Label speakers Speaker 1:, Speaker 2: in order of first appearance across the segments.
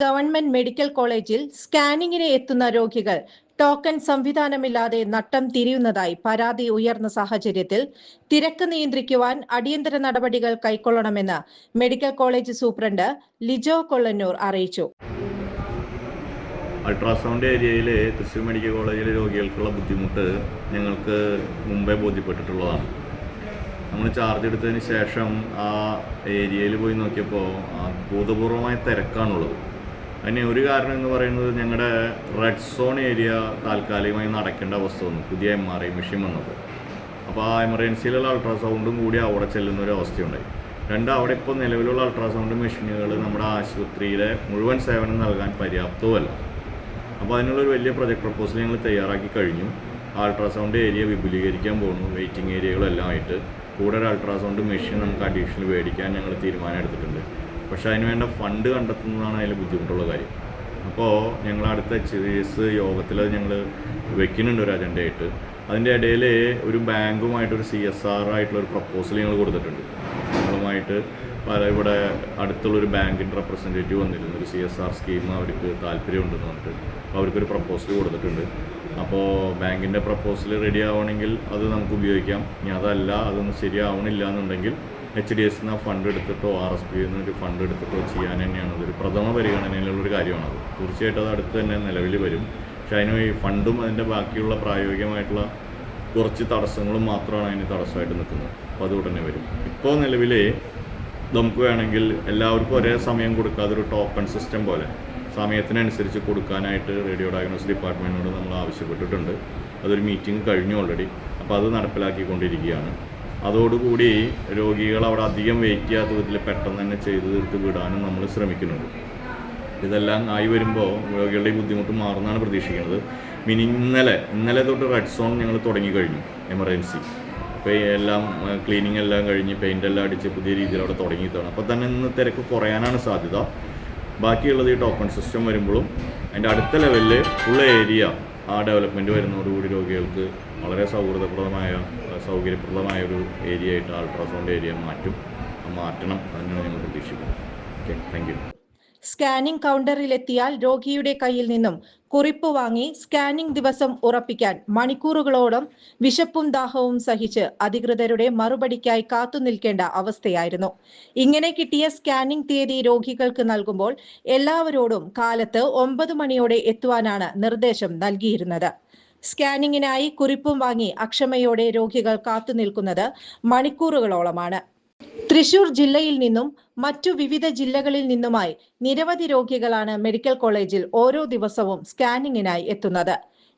Speaker 1: Government medical കോളേജിൽ സ്കാനിങ്ങിന് എത്തുന്ന രോഗികൾ ടോക്കൺ സംവിധാനമില്ലാതെ നട്ടം തിരിയുന്നതായി പരാതി ഉയർന്ന സാഹചര്യത്തിൽ തിരക്ക് നിയന്ത്രിക്കുവാൻ അടിയന്തര നടപടികൾ കൈക്കൊള്ളണമെന്ന് medical college superintendent Lijo Kollannur അറിയിച്ചു.
Speaker 2: അൾട്രാസൗണ്ട് ഏരിയയിൽ തൃശ്ശൂർ മെഡിക്കൽ കോളേജിലെ രോഗികൾക്കുള്ള ബുദ്ധിമുട്ട് ഞങ്ങൾക്ക് മുമ്പേ ബോധ്യപ്പെട്ടിട്ടുള്ളതാണ്. നമ്മൾ ചാർജ് എടുത്തതിന് ശേഷം ആ ഏരിയയിൽ പോയി നോക്കിയപ്പോൾ അഭൂതപൂർവമായ തിരക്കാണുള്ളത്. അതിന് ഒരു കാരണം എന്ന് പറയുന്നത് ഞങ്ങളുടെ റെഡ് സോൺ ഏരിയ താൽക്കാലികമായി നടക്കേണ്ട അവസ്ഥ വന്നു, പുതിയ MRI മെഷീൻ വന്നപ്പോൾ. അപ്പോൾ ആ എമർജൻസിയിലുള്ള അൾട്രാസൗണ്ടും കൂടി അവിടെ ചെല്ലുന്ന ഒരു അവസ്ഥയുണ്ടായി. അവിടെ ഇപ്പോൾ നിലവിലുള്ള അൾട്രാസൗണ്ട് മെഷീനുകൾ നമ്മുടെ ആശുപത്രിയിലെ മുഴുവൻ സേവനം നൽകാൻ പര്യാപ്തവുമല്ല. അപ്പോൾ അതിനുള്ളൊരു വലിയ പ്രൊജക്ട് പ്രപ്പോസൽ ഞങ്ങൾ തയ്യാറാക്കി കഴിഞ്ഞു. അൾട്രാസൗണ്ട് ഏരിയ വിപുലീകരിക്കാൻ പോകുന്നു, വെയിറ്റിംഗ് ഏരിയകളെല്ലാം ആയിട്ട്. കൂടെ ഒരു അൾട്രാസൗണ്ട് മെഷീൻ നമുക്ക് അഡീഷണൽ മേടിക്കാൻ ഞങ്ങൾ തീരുമാനം എടുത്തിട്ടുണ്ട്. പക്ഷേ അതിന് വേണ്ട ഫണ്ട് കണ്ടെത്തുന്നതാണ് അതിൽ ബുദ്ധിമുട്ടുള്ള കാര്യം. അപ്പോൾ ഞങ്ങൾ അടുത്ത HDS യോഗത്തിൽ ഞങ്ങൾ വെക്കുന്നുണ്ട് ഒരു അജണ്ടയായിട്ട്. അതിൻ്റെ ഇടയിൽ ഒരു ബാങ്കുമായിട്ടൊരു CSR ആയിട്ടുള്ളൊരു പ്രപ്പോസൽ ഞങ്ങൾ കൊടുത്തിട്ടുണ്ട്. ഞങ്ങളുമായിട്ട് ഇവിടെ അടുത്തുള്ളൊരു ബാങ്കിൻ്റെ റെപ്രസെൻറ്റേറ്റീവ് വന്നിരുന്നു. ഒരു CSR സ്കീം അവർക്ക് താല്പര്യമുണ്ടെന്ന് പറഞ്ഞിട്ട് അപ്പോൾ അവർക്കൊരു പ്രപ്പോസൽ കൊടുത്തിട്ടുണ്ട്. അപ്പോൾ ബാങ്കിൻ്റെ പ്രപ്പോസൽ റെഡി ആവണമെങ്കിൽ അത് നമുക്ക് ഉപയോഗിക്കാം. ഇനി അതല്ല, അതൊന്നും ശരിയാവണില്ല എന്നുണ്ടെങ്കിൽ HDS ഫണ്ട് എടുത്തിട്ടോ RSP ഒരു ഫണ്ട് എടുത്തിട്ടോ ചെയ്യാൻ തന്നെയാണ്. അതൊരു പ്രഥമ പരിഗണനയിലുള്ളൊരു കാര്യമാണത്. തീർച്ചയായിട്ടും അത് അടുത്ത് തന്നെ നിലവിൽ വരും. പക്ഷേ അതിന് ഈ ഫണ്ടും അതിൻ്റെ ബാക്കിയുള്ള പ്രായോഗികമായിട്ടുള്ള കുറച്ച് തടസ്സങ്ങളും മാത്രമാണ് അതിന് തടസ്സമായിട്ട് നിൽക്കുന്നത്. അപ്പോൾ അത് ഉടനെ വരും. ഇപ്പോൾ നിലവിൽ നമുക്ക് വേണമെങ്കിൽ എല്ലാവർക്കും ഒരേ സമയം കൊടുക്കാതെ ഒരു ടോക്കൺ സിസ്റ്റം പോലെ സമയത്തിനനുസരിച്ച് കൊടുക്കാനായിട്ട് റേഡിയോ ഡയഗ്നോസിസ് ഡിപ്പാർട്ട്മെൻറ്റിനോട് നമ്മൾ ആവശ്യപ്പെട്ടിട്ടുണ്ട്. അതൊരു മീറ്റിംഗ് കഴിഞ്ഞു ഓൾറെഡി. അപ്പോൾ അത് നടപ്പിലാക്കിക്കൊണ്ടിരിക്കുകയാണ്. അതോടുകൂടി രോഗികൾ അവിടെ അധികം വെയിറ്റ് ചെയ്യാത്ത വിധത്തിൽ പെട്ടെന്ന് തന്നെ ചെയ്ത് തീർത്ത് വിടാനും നമ്മൾ ശ്രമിക്കുന്നുണ്ട്. ഇതെല്ലാം ആയി വരുമ്പോൾ രോഗികളുടെ ബുദ്ധിമുട്ട് മാറുന്നതാണ് പ്രതീക്ഷിക്കുന്നത്. ഇന്നലെ തൊട്ട് റെഡ് സോൺ ഞങ്ങൾ തുടങ്ങിക്കഴിഞ്ഞു. എമർജൻസി ഇപ്പോൾ എല്ലാം ക്ലീനിങ് എല്ലാം കഴിഞ്ഞ് പെയിൻ്റ് എല്ലാം അടിച്ച് പുതിയ രീതിയിൽ അവിടെ തുടങ്ങിയിട്ടാണ്. അപ്പോൾ തന്നെ ഇന്ന് തിരക്ക് കുറയാനാണ് സാധ്യത. ബാക്കിയുള്ളത് ഈ ടോക്കൺ സിസ്റ്റം വരുമ്പോഴും അതിൻ്റെ അടുത്ത ലെവലിൽ ഫുൾ ഏരിയ ആ ഡെവലപ്മെൻറ്റ് വരുന്നതോടുകൂടി രോഗികൾക്ക് വളരെ സൗകര്യപ്രദമായ ഒരു ഏരിയ ആയിട്ട് അൾട്രാസൗണ്ട് ഏരിയ മാറ്റണം. അതിനാണ് ഞങ്ങൾ പ്രതീക്ഷിക്കുന്നത്. Okay, thank you.
Speaker 1: സ്കാനിംഗ് കൗണ്ടറിലെത്തിയാൽ രോഗിയുടെ കയ്യിൽ നിന്നും കുറിപ്പ് വാങ്ങി സ്കാനിംഗ് ദിവസം ഉറപ്പിക്കാൻ മണിക്കൂറുകളോളം വിശപ്പും ദാഹവും സഹിച്ച് അധികൃതരുടെ മറുപടിക്കായി കാത്തുനിൽക്കേണ്ട അവസ്ഥയായിരുന്നു. ഇങ്ങനെ കിട്ടിയ സ്കാനിംഗ് തീയതി രോഗികൾക്ക് നൽകുമ്പോൾ എല്ലാവരോടും കാലത്ത് 9 മണിയോടെ എത്തുവാനാണ് നിർദ്ദേശം നൽകിയിരുന്നത്. സ്കാനിങ്ങിനായി കുറിപ്പും വാങ്ങി അക്ഷമയോടെ രോഗികൾ കാത്തുനിൽക്കുന്നത് മണിക്കൂറുകളോളമാണ്. തൃശൂർ ജില്ലയിൽ നിന്നും മറ്റു വിവിധ ജില്ലകളിൽ നിന്നുമായി നിരവധി രോഗികളാണ് മെഡിക്കൽ കോളേജിൽ ഓരോ ദിവസവും സ്കാനിങ്ങിനായി എത്തുന്നത്.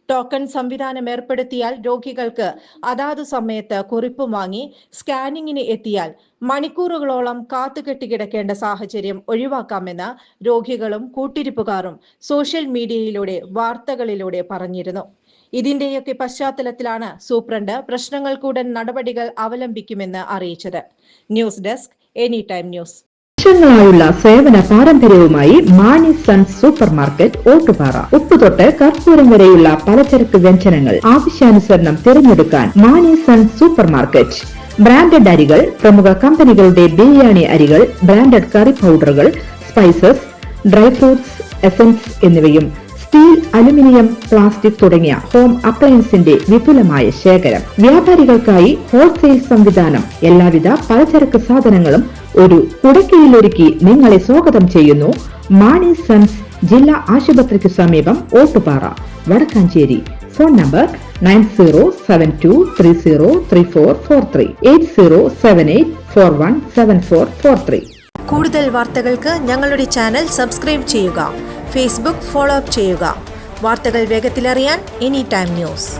Speaker 1: ടോക്കൺ സംവിധാനം ഏർപ്പെടുത്തിയാൽ രോഗികൾക്ക് അതാതു സമയത്ത് കുറിപ്പും വാങ്ങി സ്കാനിങ്ങിന് എത്തിയാൽ മണിക്കൂറുകളോളം കാത്തുകെട്ടിക്കിടക്കേണ്ട സാഹചര്യം ഒഴിവാക്കാമെന്ന് രോഗികളും കൂട്ടിരിപ്പുകാരും സോഷ്യൽ മീഡിയയിലൂടെ വാർത്തകളിലൂടെ പറഞ്ഞിരുന്നു. ഇതിന്റെയൊക്കെ പശ്ചാത്തലത്തിലാണ് സൂപ്രണ്ട് പ്രശ്നങ്ങൾക്കുടൻ നടപടികൾ അവലംബിക്കുമെന്ന് അറിയിച്ചത്. News desk any time news.
Speaker 3: വർഷങ്ങളായുള്ള സേവന പാരമ്പര്യവുമായി Mani sons supermarket Ottupara. ഉപ്പ് തൊട്ട് കർപ്പൂരം വരെയുള്ള പലചരക്ക് വ്യഞ്ജനങ്ങൾ ആവശ്യാനുസരണം തിരഞ്ഞെടുക്കാൻ Mani sons supermarket. Branded അരികൾ, പ്രമുഖ കമ്പനികളുടെ ബിരിയാണി അരികൾ, ബ്രാൻഡഡ് കറി പൗഡറുകൾ, സ്പൈസസ്, ഡ്രൈ ഫ്രൂട്ട്സ്, എസൻസ് എന്നിവയും സ്റ്റീൽ, അലുമിനിയം, പ്ലാസ്റ്റിക് തുടങ്ങിയ ഹോം അപ്ലയൻസിന്റെ വിപുലമായ ശേഖരം. വ്യാപാരികൾക്കായി ഹോൾസെയിൽ സംവിധാനം. എല്ലാവിധ പലചരക്ക് സാധനങ്ങളും ഒരു കുടക്കീഴിലൊരുക്കി നിങ്ങളെ സ്വാഗതം ചെയ്യുന്നു. മാണി സൺസ് ജില്ലാ ആശുപത്രിക്ക് സമീപം ഓട്ടുപാറ, വടക്കാഞ്ചേരി. Phone number 9072303443 8078417443.
Speaker 1: കൂടുതൽ വാർത്തകൾക്ക് ഞങ്ങളുടെ ചാനൽ സബ്സ്ക്രൈബ് ചെയ്യുക. ഫേസ്ബുക്ക് ഫോളോ അപ്പ് ചെയ്യുക. വാർത്തകൾ വേഗത്തിലറിയാൻ എനി ടൈം ന്യൂസ്.